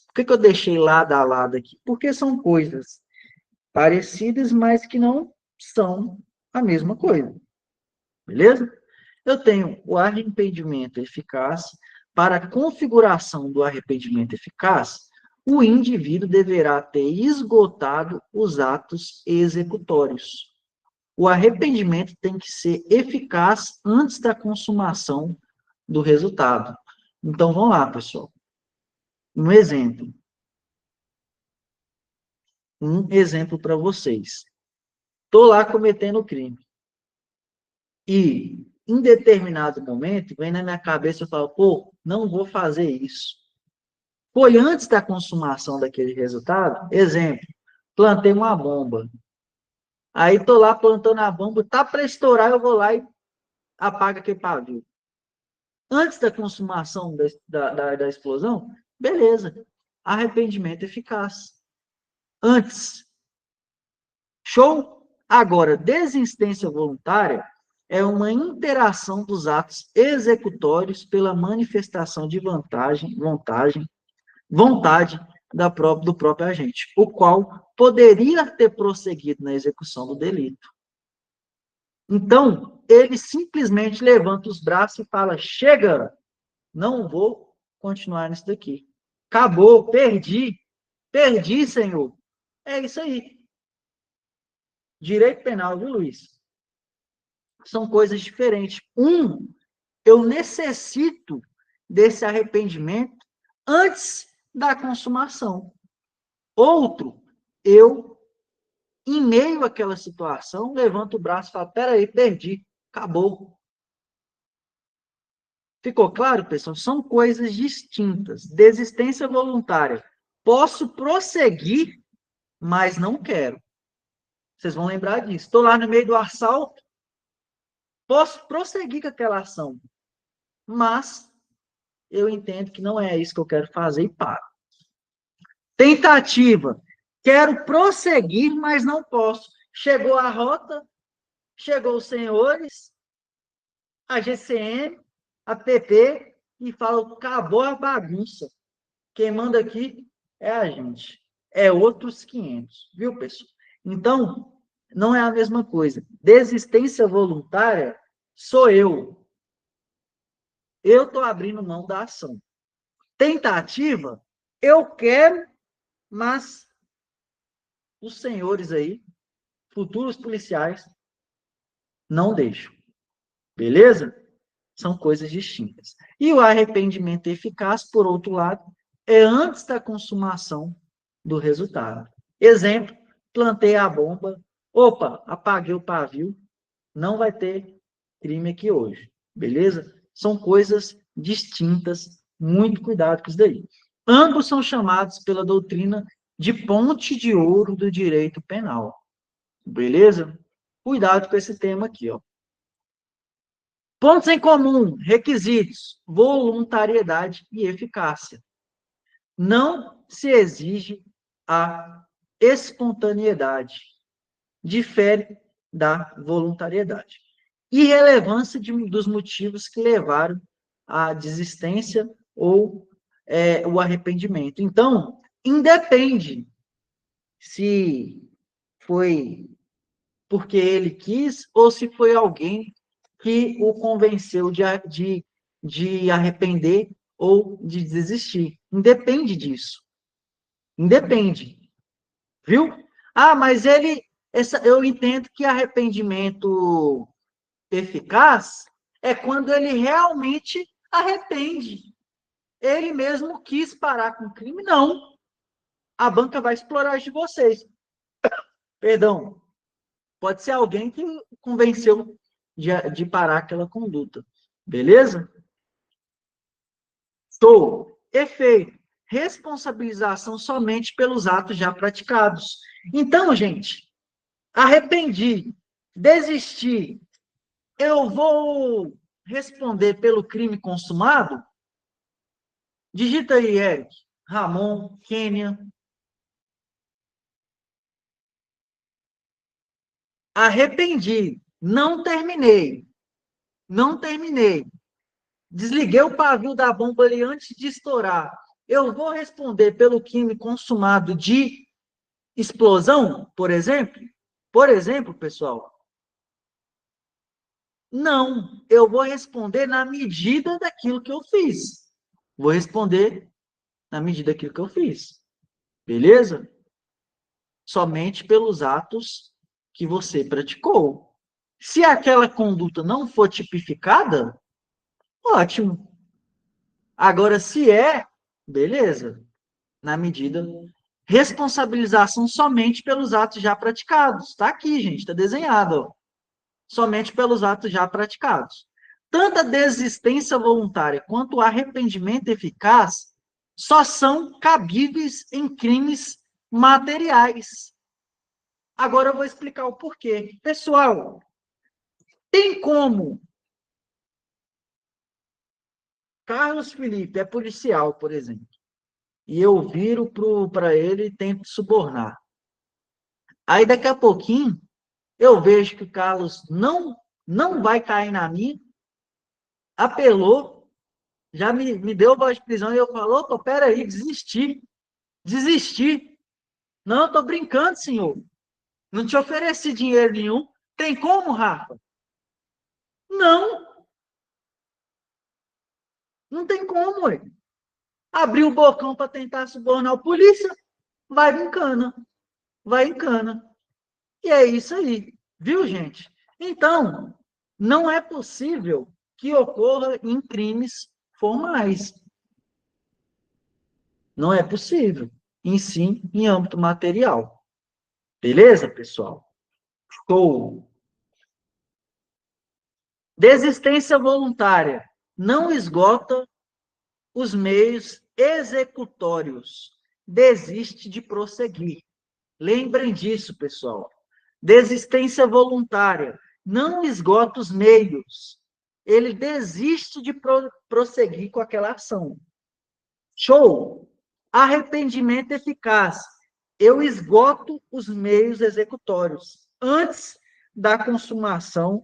Speaker 1: Por que eu deixei lado a lado aqui? Porque são coisas parecidas, mas que não são a mesma coisa. Beleza? Eu tenho o arrependimento eficaz. Para a configuração do arrependimento eficaz, o indivíduo deverá ter esgotado os atos executórios. O arrependimento tem que ser eficaz antes da consumação do resultado. Então, vamos lá, pessoal. Um exemplo. Um exemplo para vocês. Estou lá cometendo o crime. E, em determinado momento, vem na minha cabeça e falo, pô, não vou fazer isso. Foi antes da consumação daquele resultado. Exemplo, plantei uma bomba. Aí estou lá plantando a bomba, tá para estourar, eu vou lá e apago aquele pavio. Antes da consumação da explosão, beleza. Arrependimento eficaz. Antes. Show? Agora, desistência voluntária é uma interação dos atos executórios pela manifestação de vontade do próprio agente, o qual poderia ter prosseguido na execução do delito. Então, ele simplesmente levanta os braços e fala: chega, não vou continuar nisso daqui. Acabou, perdi, senhor. É isso aí. Direito penal, viu, Luiz? São coisas diferentes. Eu necessito desse arrependimento antes da consumação. Outro, eu, em meio àquela situação, levanto o braço e falo: peraí, perdi, acabou. Ficou claro, pessoal? São coisas distintas. Desistência voluntária. Posso prosseguir, mas não quero. Vocês vão lembrar disso. Estou lá no meio do assalto, posso prosseguir com aquela ação, mas eu entendo que não é isso que eu quero fazer e paro. Tentativa. Quero prosseguir, mas não posso. Chegou a rota, chegou os senhores, a GCM, a PP, e fala: acabou a bagunça. Quem manda aqui é a gente. É outros 500, viu, pessoal? Então, não é a mesma coisa. Desistência voluntária sou eu. Eu estou abrindo mão da ação. Tentativa, eu quero, mas os senhores aí, futuros policiais, não deixam. Beleza? São coisas distintas. E o arrependimento eficaz, por outro lado, é antes da consumação do resultado. Exemplo, plantei a bomba, opa, apaguei o pavio, não vai ter crime aqui hoje. Beleza? São coisas distintas, muito cuidado com isso daí. Ambos são chamados pela doutrina de ponte de ouro do direito penal. Beleza? Cuidado com esse tema aqui, ó. Pontos em comum, requisitos, voluntariedade e eficácia. Não se exige a espontaneidade, difere da voluntariedade. Irrelevância dos motivos que levaram à desistência ou o arrependimento. Então, independe se foi porque ele quis ou se foi alguém que o convenceu de arrepender ou de desistir. Independe disso. Independe. Viu? Ah, mas eu entendo que arrependimento eficaz é quando ele realmente arrepende. Ele mesmo quis parar com o crime? Não. A banca vai explorar de vocês. Perdão. Pode ser alguém que convenceu de parar aquela conduta. Beleza? Show. Efeito. Responsabilização somente pelos atos já praticados. Então, gente, arrependi, desisti, eu vou responder pelo crime consumado? Digita aí, Eric. Ramon, Kênia. Arrependi, Não terminei. Não terminei. Desliguei o pavio da bomba ali antes de estourar. Eu vou responder pelo crime consumado de explosão, por exemplo? Por exemplo, pessoal, não. Eu vou responder na medida daquilo que eu fiz. Vou responder na medida daquilo que eu fiz. Beleza? Somente pelos atos que você praticou. Se aquela conduta não for tipificada, ótimo. Agora, se é, beleza. Na medida. Responsabilização somente pelos atos já praticados. Está aqui, gente, está desenhado. Ó. Somente pelos atos já praticados. Tanto a desistência voluntária quanto o arrependimento eficaz só são cabíveis em crimes materiais. Agora eu vou explicar o porquê. Pessoal, tem como Carlos Felipe é policial, por exemplo, e eu viro para ele e tento subornar. Aí daqui a pouquinho eu vejo que o Carlos não vai cair na minha, apelou, já me deu voz de prisão e eu falo, opa, peraí, desisti. Não, eu tô brincando, senhor. Não te ofereci dinheiro nenhum. Tem como, Rafa? Não, não tem como, ué. Abriu o bocão para tentar subornar o polícia, vai em cana, vai em cana. E é isso aí, viu, gente? Então, não é possível que ocorra em crimes formais. Não é possível. Em sim, em âmbito material. Beleza, pessoal? Show. Desistência voluntária não esgota os meios executórios. Desiste de prosseguir. Lembrem disso, pessoal. Desistência voluntária não esgota os meios. Ele desiste de prosseguir com aquela ação. Show! Arrependimento eficaz. Eu esgoto os meios executórios. Antes da consumação,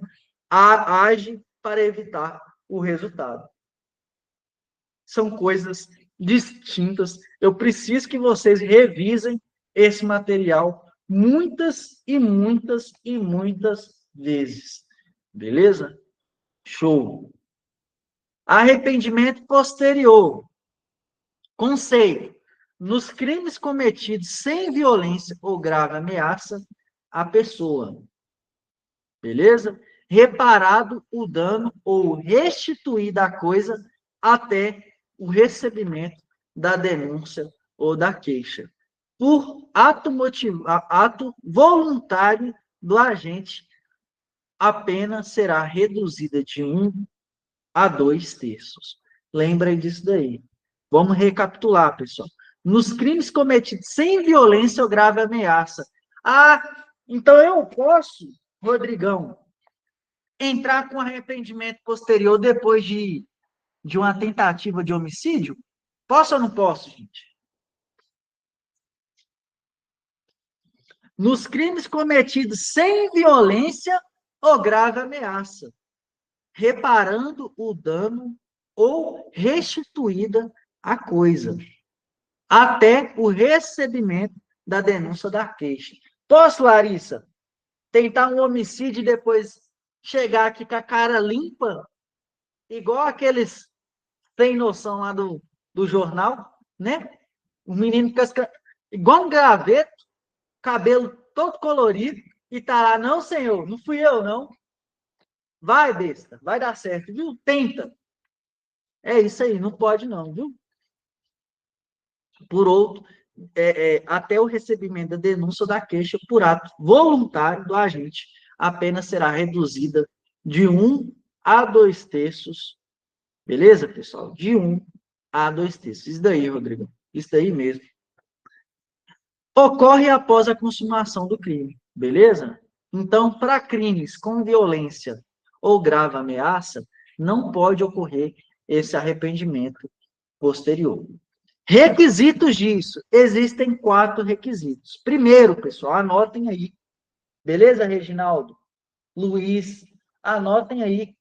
Speaker 1: age para evitar o resultado. São coisas distintas. Eu preciso que vocês revisem esse material muitas e muitas e muitas vezes. Beleza? Show! Arrependimento posterior. Conceito. Nos crimes cometidos sem violência ou grave ameaça à pessoa. Beleza? Reparado o dano ou restituída a coisa até o recebimento da denúncia ou da queixa. Por ato voluntário do agente, a pena será reduzida de 1 a 2/3. Lembrem disso daí. Vamos recapitular, pessoal. Nos crimes cometidos sem violência ou grave ameaça. Ah, então eu posso, Rodrigão, entrar com arrependimento posterior depois de uma tentativa de homicídio? Posso ou não posso, gente? Nos crimes cometidos sem violência ou grave ameaça, reparando o dano ou restituída a coisa, até o recebimento da denúncia da queixa. Posso, Larissa, tentar um homicídio e depois chegar aqui com a cara limpa, igual aqueles sem noção lá do jornal, né? O menino igual um graveto, cabelo todo colorido, e tá lá, não, senhor, não fui eu, não. Vai, besta, vai dar certo, viu? Tenta. É isso aí, não pode não, viu? Por outro, até o recebimento da denúncia da queixa por ato voluntário do agente, a pena será reduzida de 1 a 2/3. Beleza, pessoal? De 1 a 2/3. Isso daí, Rodrigo. Isso daí mesmo. Ocorre após a consumação do crime. Beleza? Então, para crimes com violência ou grave ameaça, não pode ocorrer esse arrependimento posterior. Requisitos disso. Existem 4 requisitos. Primeiro, pessoal, anotem aí. Beleza, Reginaldo? Luiz, anotem aí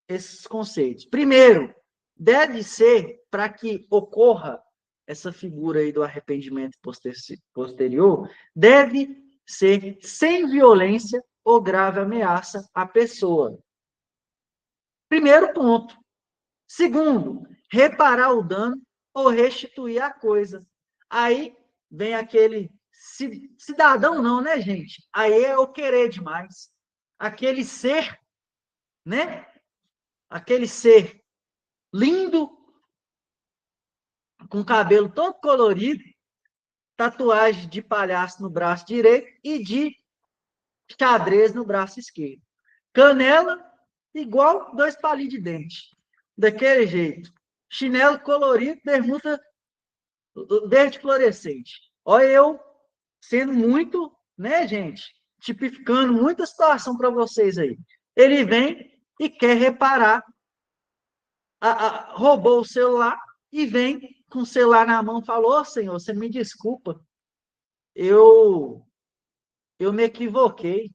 Speaker 1: esses conceitos. Primeiro, deve ser, para que ocorra essa figura aí do arrependimento posterior, deve ser sem violência ou grave ameaça à pessoa. Primeiro ponto. Segundo, reparar o dano ou restituir a coisa. Aí vem aquele cidadão não, né, gente? Aí é o querer demais. Aquele ser, né? Aquele ser lindo, com cabelo todo colorido, tatuagem de palhaço no braço direito e de xadrez no braço esquerdo. Canela, igual 2 palilhos de dente. Daquele jeito. Chinelo colorido, bermuda verde fluorescente. Olha eu sendo muito, né, gente? Tipificando muita situação para vocês aí. Ele vem e quer reparar, roubou o celular e vem com o celular na mão, falou: oh, senhor, você me desculpa, eu me equivoquei.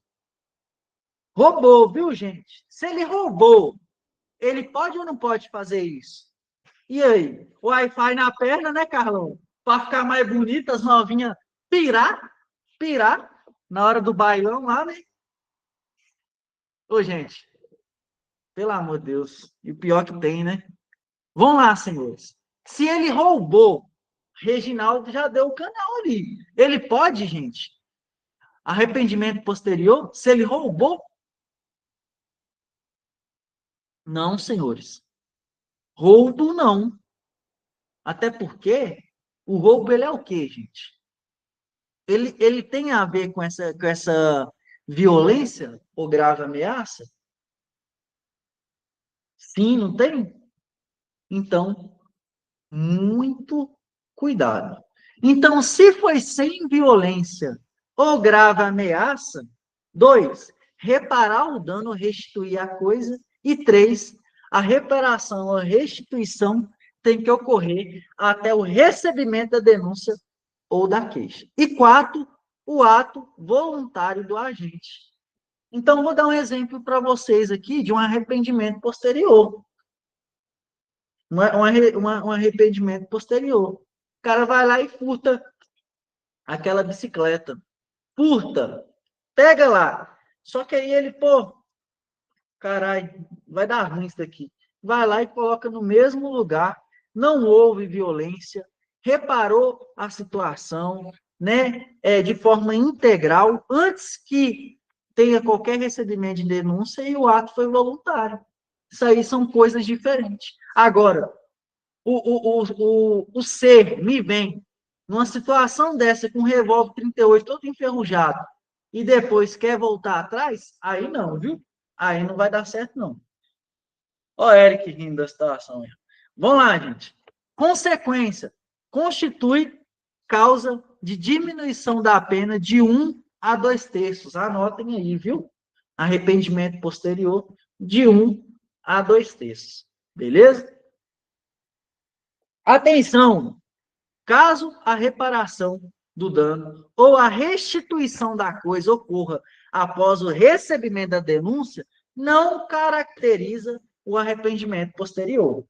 Speaker 1: Roubou, viu, gente? Se ele roubou, ele pode ou não pode fazer isso? E aí? Wi-Fi na perna, né, Carlão? Para ficar mais bonita, as novinhas pirar, na hora do bailão lá, né? Ô, gente, pelo amor de Deus. E o pior que tem, né? Vão lá, senhores. Se ele roubou, Reginaldo já deu o canal ali. Ele pode, gente, arrependimento posterior, se ele roubou? Não, senhores. Roubo não. Até porque o roubo, ele é o quê, gente? Ele tem a ver com essa violência ou grave ameaça? Sim, não tem? Então, muito cuidado. Então, se foi sem violência ou grave ameaça, 2, reparar o dano ou restituir a coisa. E 3, a reparação ou restituição tem que ocorrer até o recebimento da denúncia ou da queixa. E 4, o ato voluntário do agente. Então, vou dar um exemplo para vocês aqui de um arrependimento posterior. Um arrependimento posterior. O cara vai lá e furta aquela bicicleta. Furta. Pega lá. Só que aí ele, pô, caralho, vai dar ruim isso daqui. Vai lá e coloca no mesmo lugar. Não houve violência. Reparou a situação, né? De forma integral, antes que tenha qualquer recebimento de denúncia e o ato foi voluntário. Isso aí são coisas diferentes. Agora, o ser me vem numa situação dessa, com um revólver 38 todo enferrujado, e depois quer voltar atrás, aí não, viu? Aí não vai dar certo, não. Ó, Eric rindo da situação. Vamos lá, gente. Consequência. Constitui causa de diminuição da pena de 1 a 2/3. Anotem aí, viu? Arrependimento posterior de 1 a 2/3. Beleza? Atenção! Caso a reparação do dano ou a restituição da coisa ocorra após o recebimento da denúncia, não caracteriza o arrependimento posterior.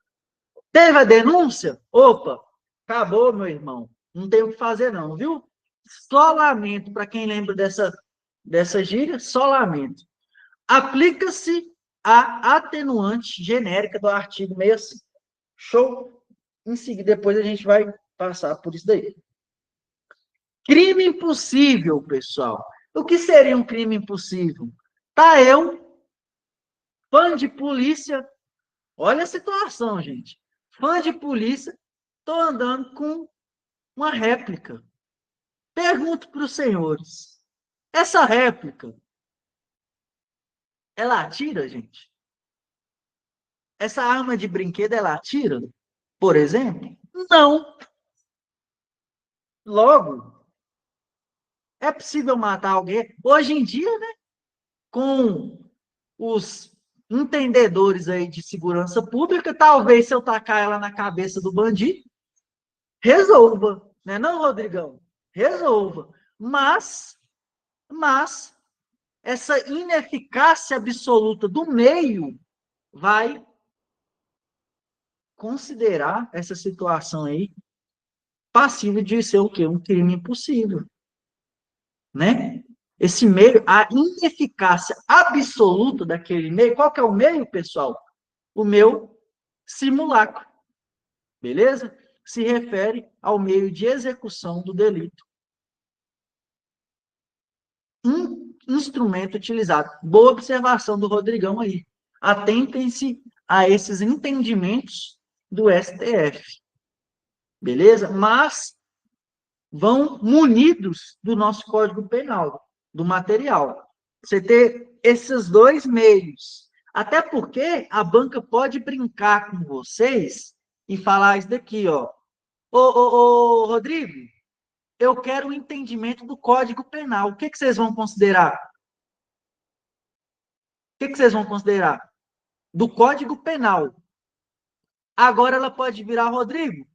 Speaker 1: Teve a denúncia? Opa, acabou, meu irmão. Não tem o que fazer, não, viu? Só lamento, para quem lembra dessa gíria, só lamento. Aplica-se a atenuante genérica do artigo 65. Show? Em seguida, depois a gente vai passar por isso daí. Crime impossível, pessoal. O que seria um crime impossível? Tá eu, fã de polícia, olha a situação, gente. Fã de polícia, tô andando com uma réplica. Pergunto para os senhores, essa réplica, ela atira, gente? Essa arma de brinquedo, ela atira, por exemplo? Não. Logo, é possível matar alguém? Hoje em dia, né? Com os entendedores aí de segurança pública, talvez se eu tacar ela na cabeça do bandido, resolva, né não, Rodrigão? Resolva. Mas essa ineficácia absoluta do meio vai considerar essa situação aí passível de ser o quê? Um crime impossível, né? Esse meio, a ineficácia absoluta daquele meio, qual que é o meio, pessoal? O meu simulacro, beleza? Se refere ao meio de execução do delito. Um instrumento utilizado. Boa observação do Rodrigão aí. Atentem-se a esses entendimentos do STF, beleza? Mas vão munidos do nosso Código Penal, do material. Você ter esses dois meios. Até porque a banca pode brincar com vocês e falar isso daqui, ó. Ô, Rodrigo, eu quero o entendimento do Código Penal. O que, que vocês vão considerar? O que, que vocês vão considerar? Do Código Penal. Agora ela pode virar, Rodrigo,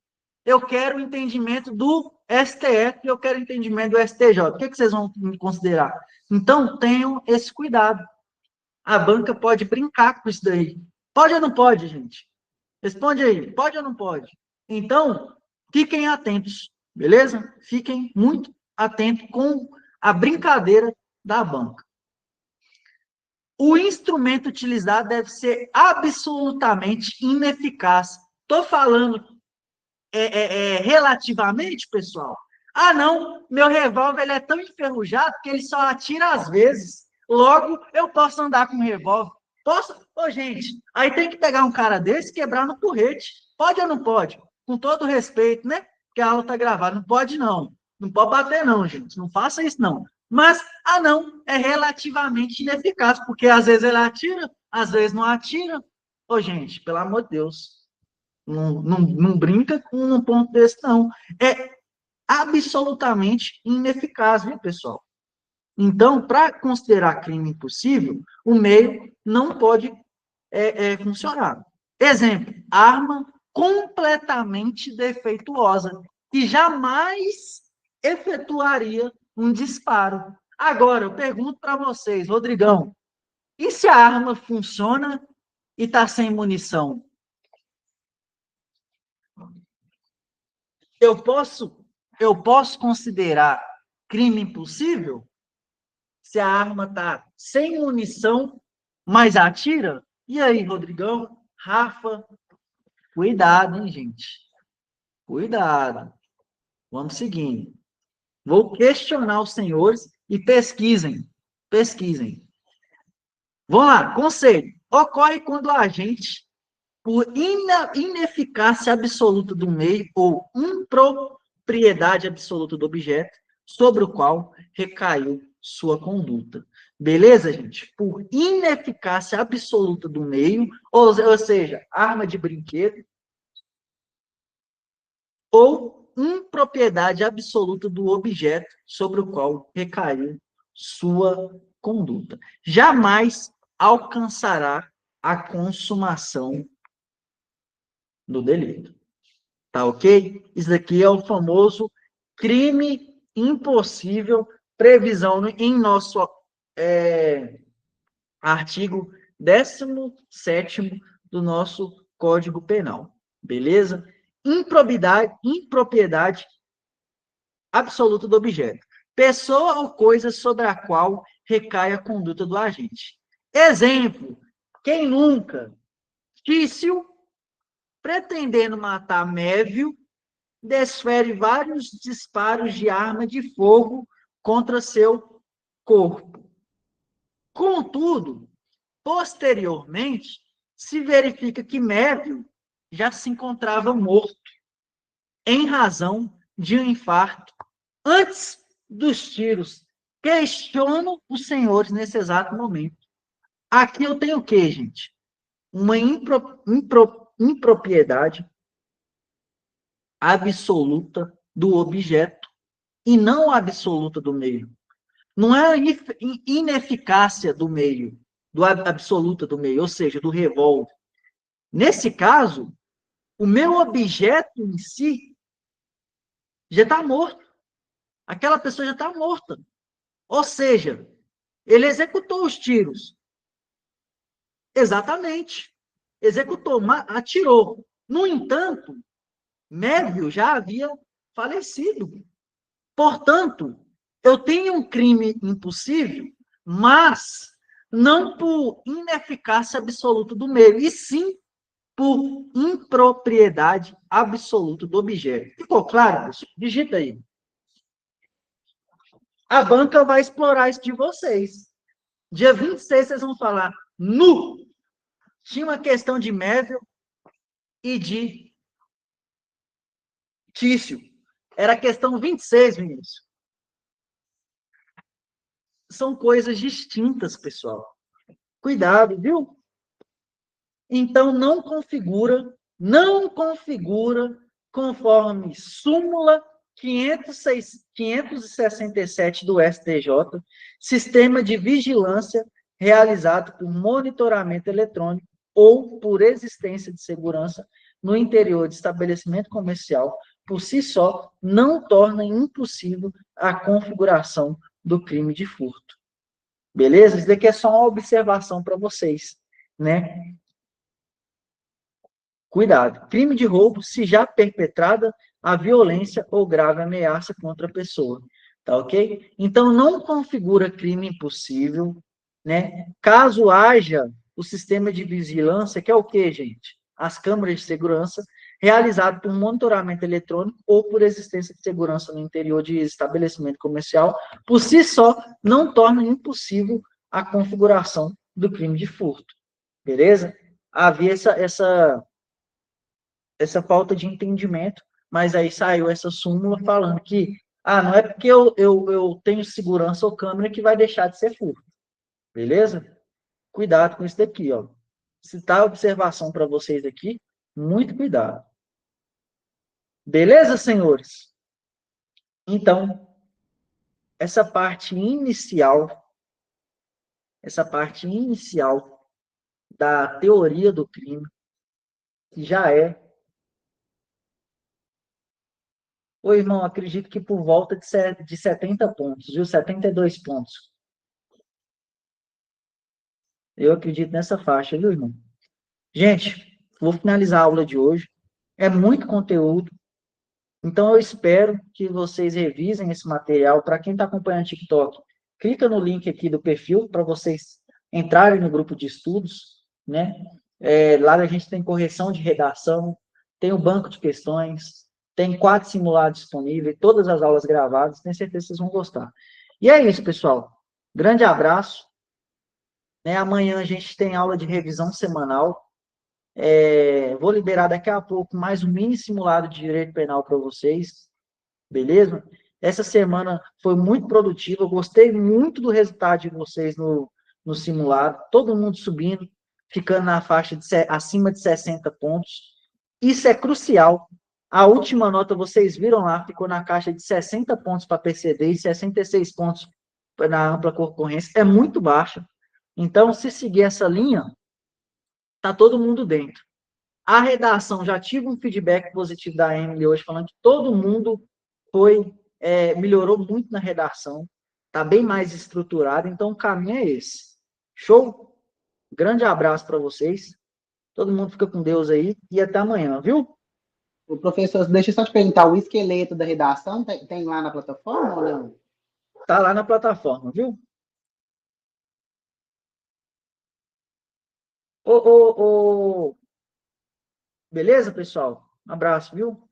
Speaker 1: eu quero o entendimento do STF e eu quero o entendimento do STJ. O que, que vocês vão considerar? Então, tenham esse cuidado. A banca pode brincar com isso daí. Pode ou não pode, gente? Responde aí. Pode ou não pode? Então, fiquem atentos, beleza? Fiquem muito atentos com a brincadeira da banca. O instrumento utilizado deve ser absolutamente ineficaz. Estou falando relativamente, pessoal. Ah, não, meu revólver ele é tão enferrujado que ele só atira às vezes. Logo, eu posso andar com revólver. Posso? Ô, gente, aí tem que pegar um cara desse e quebrar no porrete. Pode ou não pode? Com todo respeito, né? Porque a aula está gravada. Não pode, não. Não pode bater, não, gente. Não faça isso, não. Mas, não, é relativamente ineficaz, porque às vezes ele atira, às vezes não atira. Ô, gente, pelo amor de Deus. Não brinca com um ponto desse, não. É absolutamente ineficaz, viu, pessoal? Então, para considerar crime impossível, o meio não pode funcionar. Exemplo, arma completamente defeituosa, que jamais efetuaria um disparo. Agora, eu pergunto para vocês, Rodrigão, e se a arma funciona e está sem munição? Eu posso considerar crime impossível se a arma está sem munição, mas atira? E aí, Rodrigão, Rafa, cuidado, hein, gente? Cuidado. Vamos seguindo. Vou questionar os senhores e pesquisem. Pesquisem. Vamos lá, conselho. Ocorre quando o agente, por ineficácia absoluta do meio ou impropriedade absoluta do objeto sobre o qual recaiu sua conduta. Beleza, gente? Por ineficácia absoluta do meio, ou seja, arma de brinquedo, ou impropriedade absoluta do objeto sobre o qual recaiu sua conduta. Jamais alcançará a consumação do delito. Tá ok? Isso daqui é o famoso crime impossível, previsão em nosso artigo 17º do nosso Código Penal. Beleza? Impropriedade absoluta do objeto. Pessoa ou coisa sobre a qual recai a conduta do agente. Exemplo, quem nunca? Tício, pretendendo matar Mévio, desfere vários disparos de arma de fogo contra seu corpo. Contudo, posteriormente, se verifica que Mévio já se encontrava morto, em razão de um infarto, antes dos tiros. Questiono os senhores nesse exato momento. Aqui eu tenho o quê, gente? Uma impropriedade absoluta do objeto e não absoluta do meio. Não é a ineficácia do meio, do absoluta do meio, ou seja, do revólver. Nesse caso, o meu objeto em si já está morto. Aquela pessoa já está morta. Ou seja, Ele executou os tiros. Exatamente. Executou, atirou. No entanto, Mévio já havia falecido. Portanto, eu tenho um crime impossível, mas não por ineficácia absoluta do meio, e sim por impropriedade absoluta do objeto. Ficou claro, pessoal? Digita aí. A banca vai explorar isso de vocês. Dia 26, vocês vão falar nu. Tinha uma questão de Mévio e de Tício. Era a questão 26, Vinícius. São coisas distintas, pessoal. Cuidado, viu? Então, não configura conforme súmula 567 do STJ, sistema de vigilância realizado por monitoramento eletrônico ou por existência de segurança no interior de estabelecimento comercial, por si só, não torna impossível a configuração do crime de furto. Beleza? Isso daqui é só uma observação para vocês, né? Cuidado. Crime de roubo se já perpetrada a violência ou grave ameaça contra a pessoa. Tá ok? Então, não configura crime impossível, né? Caso haja o sistema de vigilância, que é o quê, gente? As câmeras de segurança, realizado por monitoramento eletrônico ou por existência de segurança no interior de estabelecimento comercial, por si só, não torna impossível a configuração do crime de furto. Beleza? Havia essa falta de entendimento, mas aí saiu essa súmula falando que não é porque eu tenho segurança ou câmera que vai deixar de ser furto. Beleza? Cuidado com isso daqui, ó. Se tá observação para vocês aqui, muito cuidado. Beleza, senhores? Então, essa parte inicial da teoria do crime já é. Ô, irmão, acredito que por volta de 70 pontos, viu? 72 pontos. Eu acredito nessa faixa, viu, irmão? Gente, vou finalizar a aula de hoje. É muito conteúdo. Então, eu espero que vocês revisem esse material. Para quem está acompanhando o TikTok, clica no link aqui do perfil para vocês entrarem no grupo de estudos, né? Lá a gente tem correção de redação, tem o banco de questões, tem 4 simulados disponíveis, todas as aulas gravadas. Tenho certeza que vocês vão gostar. E é isso, pessoal. Grande abraço. Né? Amanhã a gente tem aula de revisão semanal. Vou liberar daqui a pouco mais um mini simulado de direito penal para vocês, beleza? Essa semana foi muito produtiva, eu gostei muito do resultado de vocês no simulado, todo mundo subindo, ficando na faixa acima de 60 pontos. Isso é crucial. A última nota, vocês viram lá, ficou na caixa de 60 pontos para PCD e 66 pontos na ampla concorrência, é muito baixa. Então, se seguir essa linha, tá todo mundo dentro. A redação, já tive um feedback positivo da Emily hoje, falando que todo mundo melhorou muito na redação, está bem mais estruturado, então o caminho é esse. Show? Grande abraço para vocês. Todo mundo fica com Deus aí e até amanhã, viu?
Speaker 2: O professor, deixa eu só te perguntar, o esqueleto da redação tem lá na plataforma ou não?
Speaker 1: Tá lá na plataforma, viu? Beleza, pessoal? Um abraço, viu?